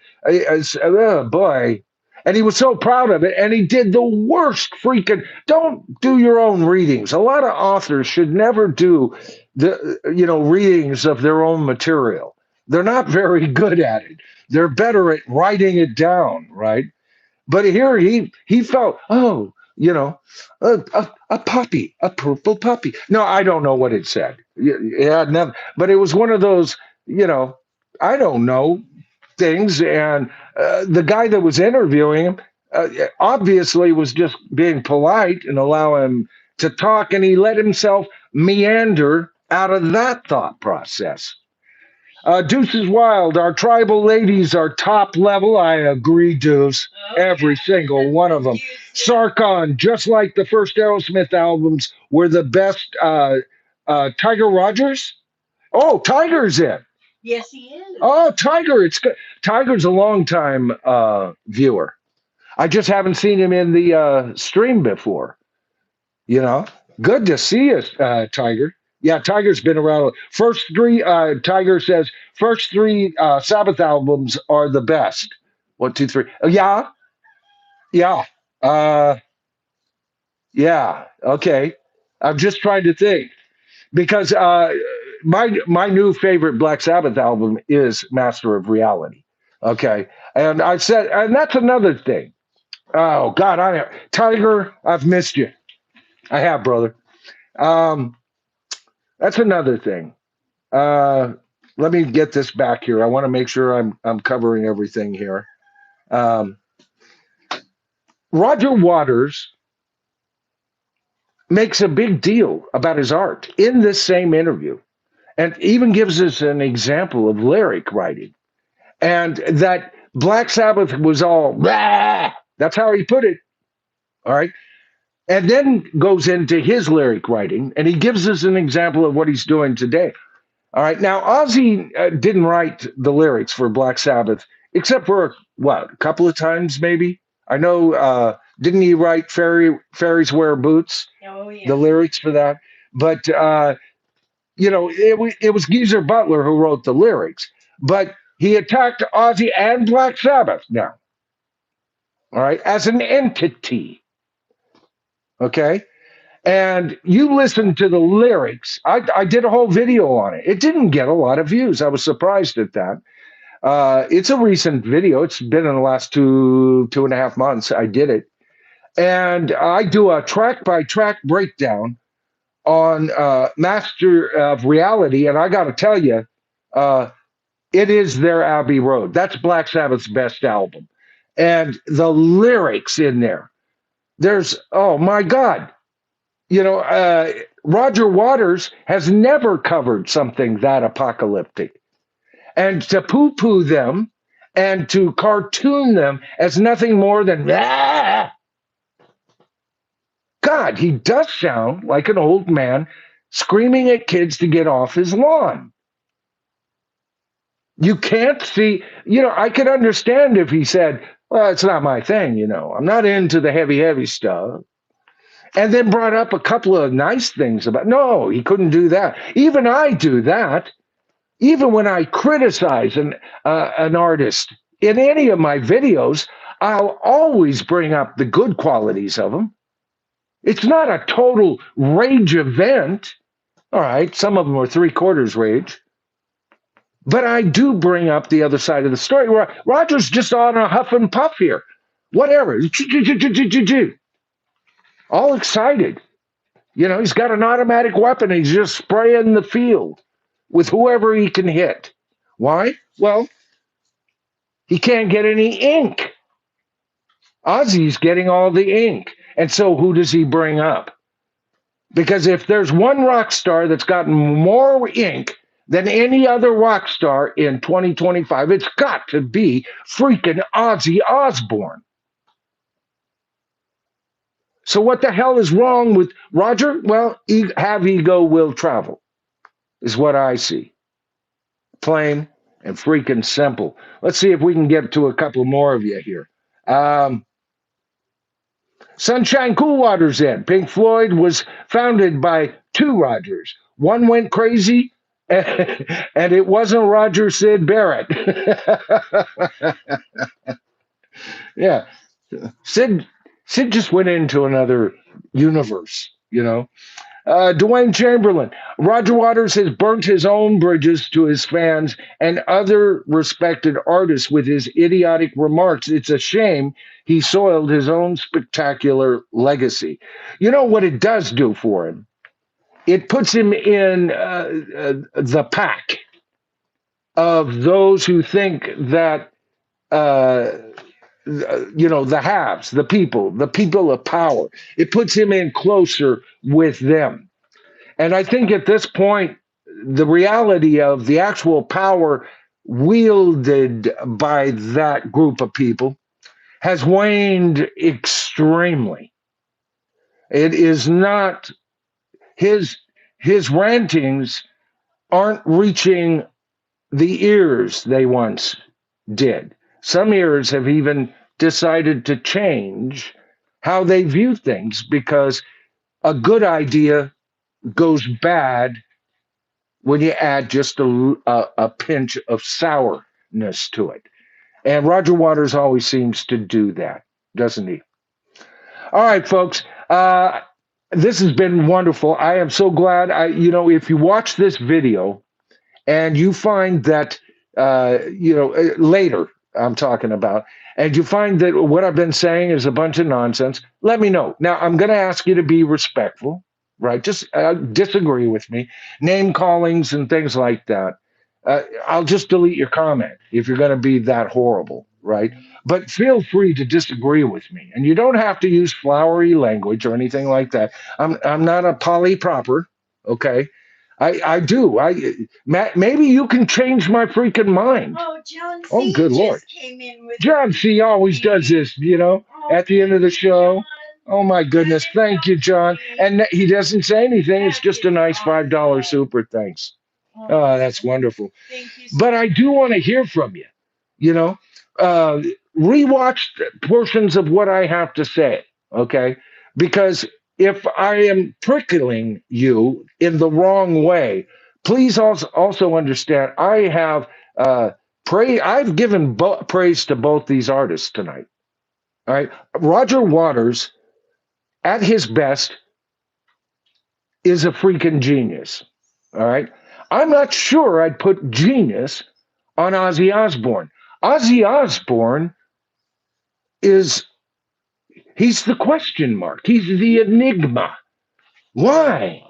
Oh boy. And he was so proud of it. And he did the worst freaking. Don't do your own readings. A lot of authors should never do readings of their own material. They're not very good at it. They're better at writing it down, right? But here he felt, oh, a puppy, a purple puppy. No, I don't know what it said. Yeah, never. But it was one of those, you know, I don't know things. And the guy that was interviewing him obviously was just being polite and allow him to talk, and he let himself meander out of that thought process. Deuce is wild. Our tribal ladies are top level. I agree, Deuce. Oh, Every yeah. single one of them. Sarkon, just like the first Aerosmith albums, were the best. Tiger Rogers? Oh, Tiger's in. Yes, he is. Oh, Tiger. It's good. Tiger's a long time viewer. I just haven't seen him in the stream before. You know, good to see us, Tiger. Yeah, Tiger's been around. First three, Tiger says, first three Sabbath albums are the best. One, two, three. Yeah, yeah, uh, yeah. Okay, I'm just trying to think because my new favorite Black Sabbath album is Master of Reality. Okay, and I said, and that's another thing. Oh God, Tiger, I've missed you. I have, brother. Um, that's another thing. Uh, Let me get this back here. I want to make sure I'm covering everything here. Um, Roger Waters makes a big deal about his art in this same interview, and even gives us an example of lyric writing, and that Black Sabbath was all "Rah!" That's how he put it. All right. And then goes into his lyric writing, and he gives us an example of what he's doing today. All right. Now, Ozzy didn't write the lyrics for Black Sabbath, except for what, a couple of times, maybe. I know. Didn't he write "Fairies Wear Boots"? Oh, The yeah. lyrics for that, but it was Geezer Butler who wrote the lyrics. But he attacked Ozzy and Black Sabbath now. All right, as an entity. Okay. And you listen to the lyrics. I did a whole video on it. It didn't get a lot of views. I was surprised at that. It's a recent video. It's been in the last 2.5 months. I did it. And I do a track by track breakdown on Master of Reality. And I got to tell you, uh, it is their Abbey Road. That's Black Sabbath's best album. And the lyrics in there, oh my God, Roger Waters has never covered something that apocalyptic. And to poo poo them and to cartoon them as nothing more than, ah, God, he does sound like an old man screaming at kids to get off his lawn. You can't see, I could understand if he said, well, it's not my thing, I'm not into the heavy stuff. And then brought up a couple of nice things about, no, he couldn't do that. Even I do that. Even when I criticize an artist in any of my videos, I'll always bring up the good qualities of them. It's not a total rage event. All right, some of them are three-quarters rage. But I do bring up the other side of the story. Roger's just on a huff and puff here. Whatever. All excited. He's got an automatic weapon. He's just spraying the field with whoever he can hit. Why? Well, he can't get any ink. Ozzy's getting all the ink. And so who does he bring up? Because if there's one rock star that's gotten more ink than any other rock star in 2025, it's got to be freaking Ozzy Osbourne. So what the hell is wrong with Roger? Well, have ego will travel, is what I see. Plain and freaking simple. Let's see if we can get to a couple more of you here. Sunshine Cool Water's in. Pink Floyd was founded by two Rogers. One went crazy And it wasn't Roger Sid Barrett. Yeah, Sid Sid just went into another universe, you know. Dwayne Chamberlain. Roger Waters has burnt his own bridges to his fans and other respected artists with his idiotic remarks. It's a shame he soiled his own spectacular legacy. You know what it does do for him? It puts him in the pack of those who think that uh, the haves, the people of power. It puts him in closer with them. And I think at this point, the reality of the actual power wielded by that group of people has waned extremely. It is not his his rantings aren't reaching the ears they once did. Some ears have even decided to change how they view things because a good idea goes bad when you add just a pinch of sourness to it. And Roger Waters always seems to do that, doesn't he? All right, folks. This has been wonderful. I am so glad. If you watch this video, and you find that later I'm talking about, and you find that what I've been saying is a bunch of nonsense, let me know. Now I'm going to ask you to be respectful, right? Just disagree with me, name callings and things like that. I'll just delete your comment if you're going to be that horrible, right? But feel free to disagree with me, and you don't have to use flowery language or anything like that. I'm not a polyproper, okay? I do. Maybe you can change my freaking mind. Oh, John Oh, C. good Lord. just came in with John C. always does this, at the end of the show. Oh my goodness. Thank you, John. And he doesn't say anything. It's just a nice $5 super thanks. Oh, that's wonderful. Thank you. But I do want to hear from you. You know, uh, rewatch portions of what I have to say, okay? Because if I am prickling you in the wrong way, please also understand I have I've given praise to both these artists tonight. All right. Roger Waters, at his best, is a freaking genius. All right. I'm not sure I'd put genius on Ozzy Osbourne. Ozzy Osbourne is, he's the question mark. He's the enigma. Why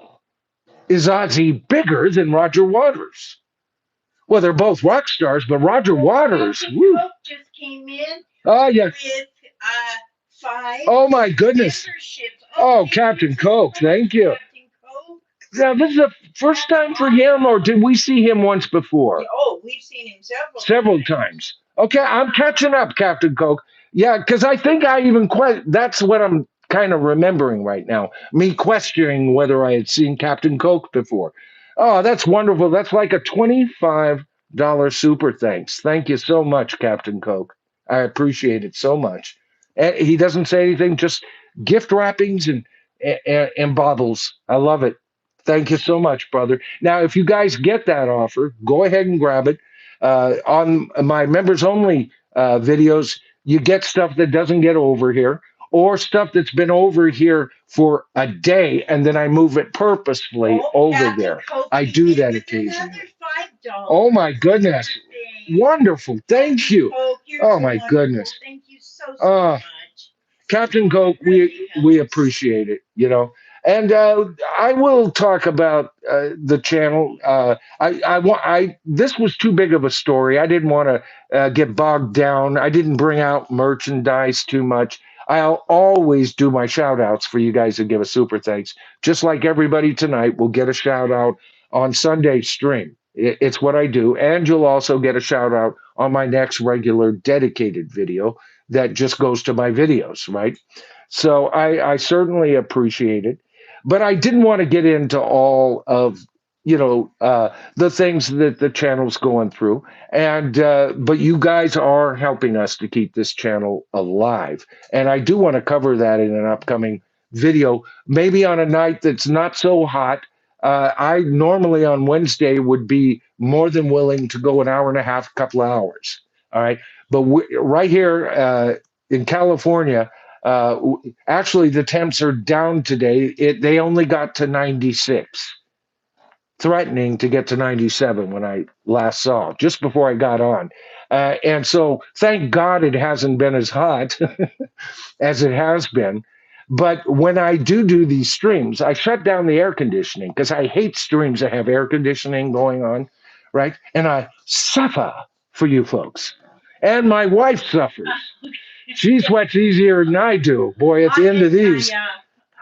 is Ozzy bigger than Roger Waters? Well, they're both rock stars, but Roger Waters, woo. Coke just came in. Oh, yeah. With 5. Oh, my goodness. Oh, Captain Coke, thank you. Captain Coke. Now, this is the first time for him, or did we see him once before? Oh, we've seen him several times. Okay, I'm catching up, Captain Coke. Yeah, because I think I even that's what I'm kind of remembering right now. Me questioning whether I had seen Captain Coke before. Oh, that's wonderful. That's like a $25 super thanks. Thank you so much, Captain Coke. I appreciate it so much. And he doesn't say anything, just gift wrappings and baubles. I love it. Thank you so much, brother. Now, if you guys get that offer, go ahead and grab it. On my members only videos, you get stuff that doesn't get over here, or stuff that's been over here for a day, and then I move it purposefully over there. I do that occasionally. Oh my goodness. Wonderful. Thank you. Oh my goodness. Thank you so much. Captain Coke, we appreciate it, And I will talk about the channel. This was too big of a story. I didn't want to get bogged down. I didn't bring out merchandise too much. I'll always do my shout outs for you guys to give a super thanks. Just like everybody tonight will get a shout out on Sunday's stream. It's what I do. And you'll also get a shout out on my next regular dedicated video that just goes to my videos, right? So I certainly appreciate it. But I didn't want to get into all of the things that the channel's going through, and but you guys are helping us to keep this channel alive, and I do want to cover that in an upcoming video, maybe on a night that's not so hot. I normally on Wednesday would be more than willing to go an hour and a half, couple of hours. All right. But right here in California, actually, the temps are down today. They only got to 96, threatening to get to 97 when I last saw, just before I got on. And so, thank God it hasn't been as hot as it has been. But when I do these streams, I shut down the air conditioning because I hate streams that have air conditioning going on, right? And I suffer for you folks. And my wife suffers. She sweats easier than I do. Boy, at the end of these,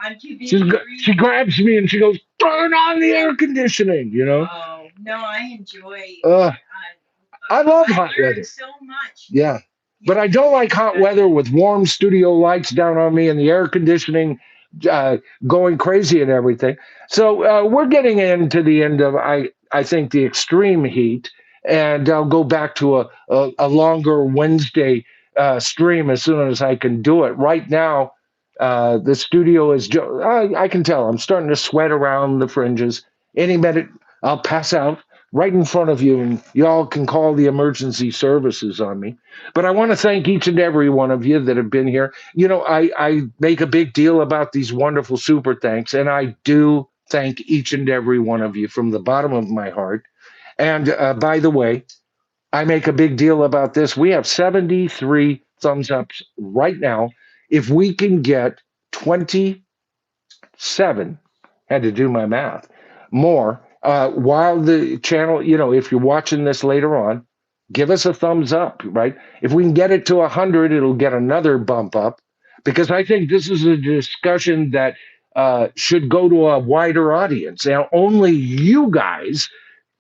I'm too busy she grabs me and she goes, "Turn on the air conditioning," Oh no, I enjoy. I love hot weather so much. Yeah. But I don't like hot weather with warm studio lights down on me and the air conditioning uh, going crazy and everything. So we're getting into the end of, I think, the extreme heat. And I'll go back to a longer Wednesday stream as soon as I can do it. Right now, the studio is, I can tell I'm starting to sweat around the fringes. Any minute, I'll pass out right in front of you, and y'all can call the emergency services on me. But I want to thank each and every one of you that have been here. I make a big deal about these wonderful super thanks, and I do thank each and every one of you from the bottom of my heart. And by the way, I make a big deal about this. We have 73 thumbs ups right now. If we can get 20 seven, had to do my math, more. While the channel, if you're watching this later on, give us a thumbs up, right? If we can get it to 100, it'll get another bump up, because I think this is a discussion that should go to a wider audience. Now, only you guys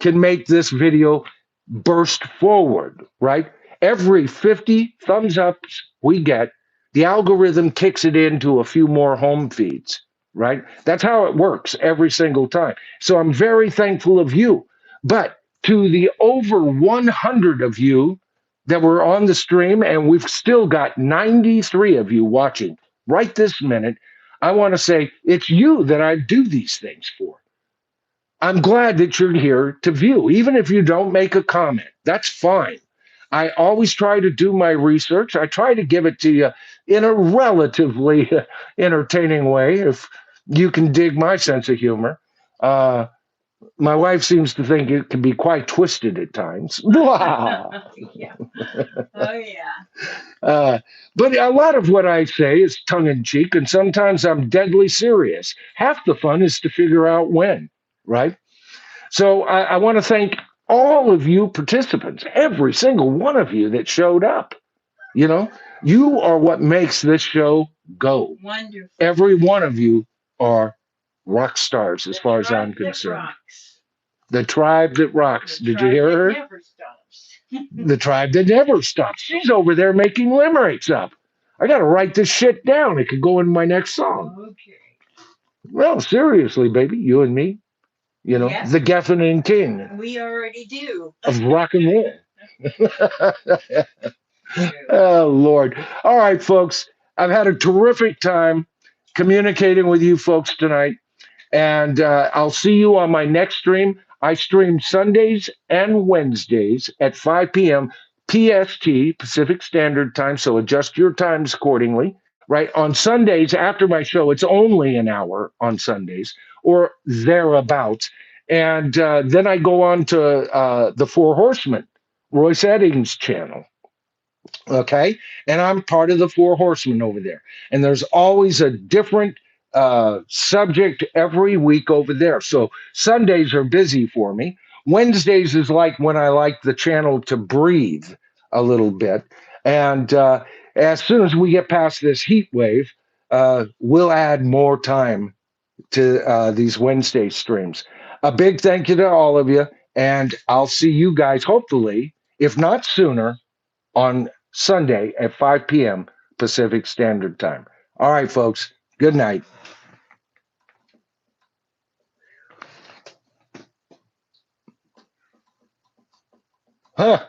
can make this video burst forward, right? Every 50 thumbs ups we get, the algorithm kicks it into a few more home feeds, right? That's how it works every single time. So I'm very thankful of you. But to the over 100 of you that were on the stream, and we've still got 93 of you watching right this minute, I want to say it's you that I do these things for. I'm glad that you're here to view, even if you don't make a comment. That's fine. I always try to do my research. I try to give it to you in a relatively entertaining way, if you can dig my sense of humor. Uh, my wife seems to think it can be quite twisted at times. Yeah. Oh yeah. Uh, but a lot of what I say is tongue in cheek, and sometimes I'm deadly serious. Half the fun is to figure out when, right? So I want to thank all of you participants, every single one of you that showed up. You know, you are what makes this show go. Wonderful. Every one of you are rock stars, as far as I'm concerned. The tribe that rocks. Did you hear her? Never stops. The tribe that never stops. She's over there making limericks up. I got to write this shit down. It could go in my next song. Okay. Well, seriously, baby, you and me, Yes. the Geffen and King We already do. of rock and roll. Oh, Lord. All right, folks. I've had a terrific time communicating with you folks tonight. And I'll see you on my next stream. I stream Sundays and Wednesdays at 5 p.m. PST, Pacific Standard Time. So adjust your times accordingly. Right. On Sundays, after my show, it's only an hour on Sundays or thereabouts. And then I go on to the Four Horsemen, Royce Eddings' channel. Okay. And I'm part of the Four Horsemen over there. And there's always a different subject every week over there. So Sundays are busy for me. Wednesdays is like when I like the channel to breathe a little bit. And as soon as we get past this heat wave, we'll add more time to these Wednesday streams. A big thank you to all of you. And I'll see you guys, hopefully, if not sooner, on Sunday at 5 p.m. Pacific Standard Time. All right, folks. Good night. Huh.